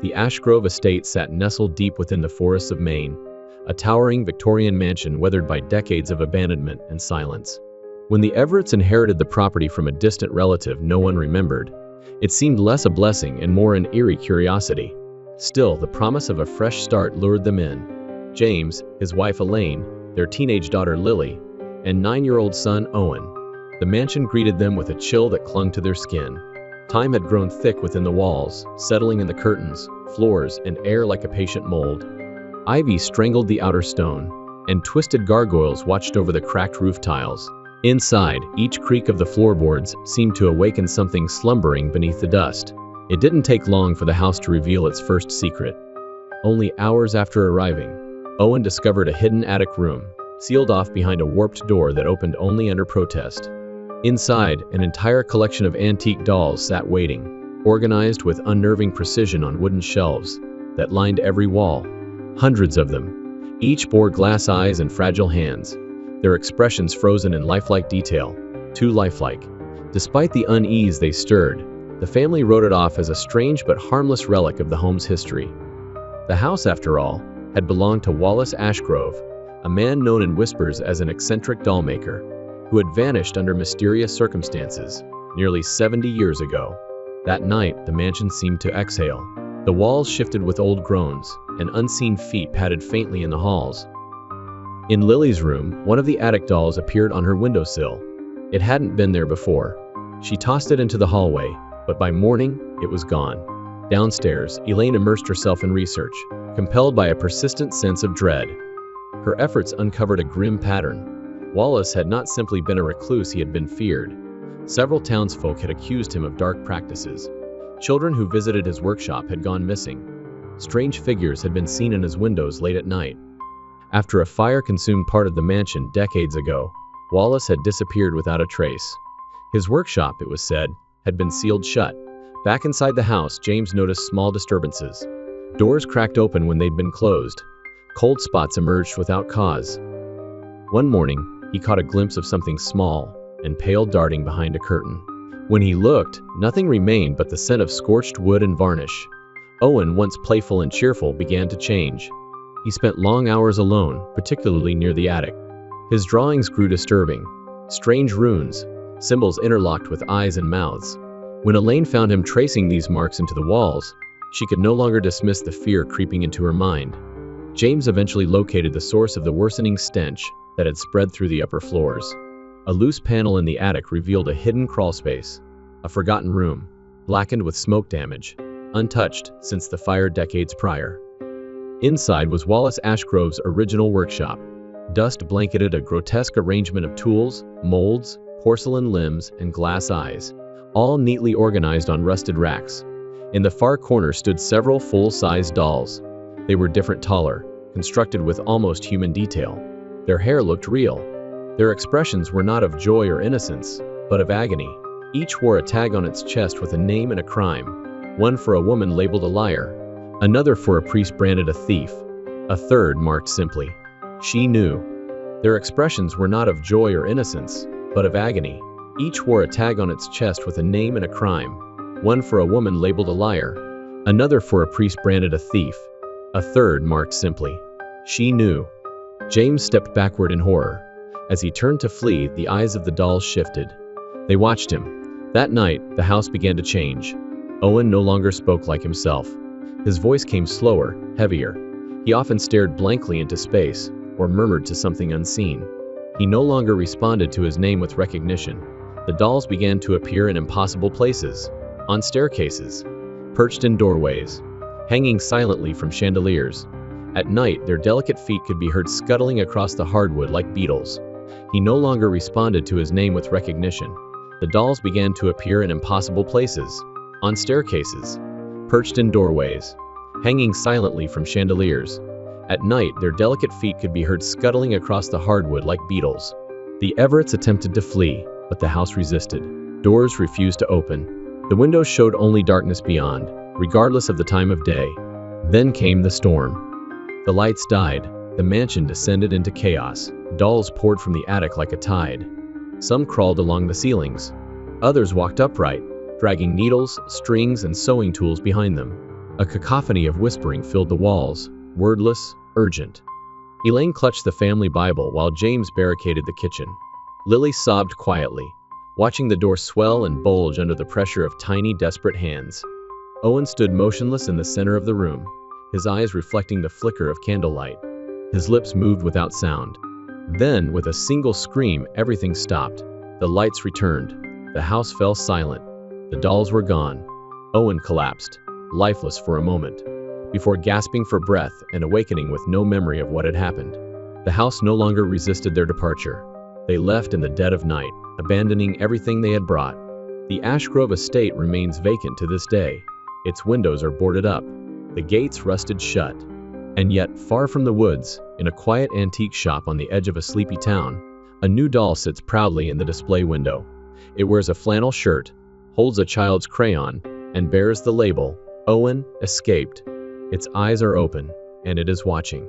The Ashgrove estate sat nestled deep within the forests of Maine, a towering Victorian mansion weathered by decades of abandonment and silence. When the Everetts inherited the property from a distant relative no one remembered, it seemed less a blessing and more an eerie curiosity. Still, the promise of a fresh start lured them in. James, his wife Elaine, their teenage daughter Lily, and 9-year-old son Owen. The mansion greeted them with a chill that clung to their skin. Time had grown thick within the walls, settling in the curtains, floors, and air like a patient mold. Ivy strangled the outer stone, and twisted gargoyles watched over the cracked roof tiles. Inside, each creak of the floorboards seemed to awaken something slumbering beneath the dust. It didn't take long for the house to reveal its first secret. Only hours after arriving, Owen discovered a hidden attic room, sealed off behind a warped door that opened only under protest. Inside, an entire collection of antique dolls sat waiting, organized with unnerving precision on wooden shelves that lined every wall. Hundreds of them. Each bore glass eyes and fragile hands, their expressions frozen in lifelike detail, too lifelike. Despite the unease they stirred, the family wrote it off as a strange but harmless relic of the home's history. The house, after all, had belonged to Wallace Ashgrove, a man known in whispers as an eccentric dollmaker, who had vanished under mysterious circumstances nearly 70 years ago. That night, the mansion seemed to exhale. The walls shifted with old groans, and unseen feet padded faintly in the halls. In Lily's room, one of the attic dolls appeared on her windowsill. It hadn't been there before. She tossed it into the hallway, but by morning, it was gone. Downstairs, Elaine immersed herself in research, compelled by a persistent sense of dread. Her efforts uncovered a grim pattern. Wallace had not simply been a recluse, he had been feared. Several townsfolk had accused him of dark practices. Children who visited his workshop had gone missing. Strange figures had been seen in his windows late at night. After a fire consumed part of the mansion decades ago, Wallace had disappeared without a trace. His workshop, it was said, had been sealed shut. Back inside the house, James noticed small disturbances. Doors cracked open when they'd been closed. Cold spots emerged without cause. One morning, he caught a glimpse of something small and pale darting behind a curtain. When he looked, nothing remained but the scent of scorched wood and varnish. Owen, once playful and cheerful, began to change. He spent long hours alone, particularly near the attic. His drawings grew disturbing. Strange runes, symbols interlocked with eyes and mouths. When Elaine found him tracing these marks into the walls, she could no longer dismiss the fear creeping into her mind. James eventually located the source of the worsening stench that had spread through the upper floors. A loose panel in the attic revealed a hidden crawlspace, a forgotten room, blackened with smoke damage, untouched since the fire decades prior. Inside was Wallace Ashgrove's original workshop. Dust blanketed a grotesque arrangement of tools, molds, porcelain limbs, and glass eyes, all neatly organized on rusted racks. In the far corner stood several full-size dolls. They were different, taller, constructed with almost human detail. Their hair looked real. Their expressions were not of joy or innocence, but of agony. Each wore a tag on its chest with a name and a crime. One for a woman labeled a liar, another for a priest branded a thief, a third marked simply, "She knew." Their expressions were not of joy or innocence, but of agony. Each wore a tag on its chest with a name and a crime. One for a woman labeled a liar, another for a priest branded a thief, a third marked simply, "She knew." James stepped backward in horror. As he turned to flee, the eyes of the dolls shifted. They watched him. That night, the house began to change. Owen no longer spoke like himself. His voice came slower, heavier. He often stared blankly into space, or murmured to something unseen. He no longer responded to his name with recognition. The dolls began to appear in impossible places, on staircases, perched in doorways, hanging silently from chandeliers. At night, their delicate feet could be heard scuttling across the hardwood like beetles. He no longer responded to his name with recognition. The dolls began to appear in impossible places, on staircases, perched in doorways, hanging silently from chandeliers. At night, their delicate feet could be heard scuttling across the hardwood like beetles. The Everetts attempted to flee, but the house resisted. Doors refused to open. The windows showed only darkness beyond, regardless of the time of day. Then came the storm. The lights died. The mansion descended into chaos. Dolls poured from the attic like a tide. Some crawled along the ceilings. Others walked upright, dragging needles, strings, and sewing tools behind them. A cacophony of whispering filled the walls, wordless, urgent. Elaine clutched the family Bible while James barricaded the kitchen. Lily sobbed quietly, watching the door swell and bulge under the pressure of tiny, desperate hands. Owen stood motionless in the center of the room, his eyes reflecting the flicker of candlelight. His lips moved without sound. Then, with a single scream, everything stopped. The lights returned. The house fell silent. The dolls were gone. Owen collapsed, lifeless for a moment, before gasping for breath and awakening with no memory of what had happened. The house no longer resisted their departure. They left in the dead of night, abandoning everything they had brought. The Ashgrove estate remains vacant to this day. Its windows are boarded up, the gates rusted shut. And yet, far from the woods, in a quiet antique shop on the edge of a sleepy town, a new doll sits proudly in the display window. It wears a flannel shirt, holds a child's crayon, and bears the label, "Owen escaped." Its eyes are open, and it is watching.